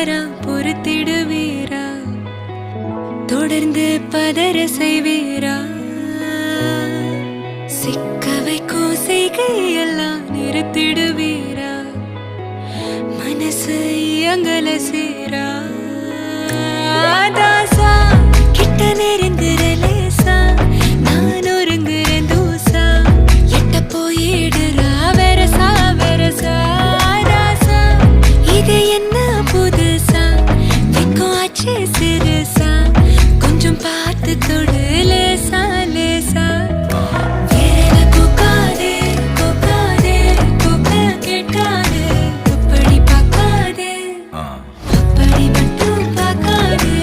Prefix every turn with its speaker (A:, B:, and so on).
A: தவறா பொறுத்திடுவீரா? தொடர்ந்து பதற செய்வீரா? சிக்க வைக்கும் செய்கையெல்லாம் நிறுத்திடுவீரா? மனசு இயங்கல சீரா? தாசா கிட்ட நெருங்குற லேசா, நான் ஒருங்குற தூசா, எட்ட போயிடுறா வெரசா வெரசா. தாசா இது என்ன புதுசா, வெக்கம் ஆச்சு சிறுசா,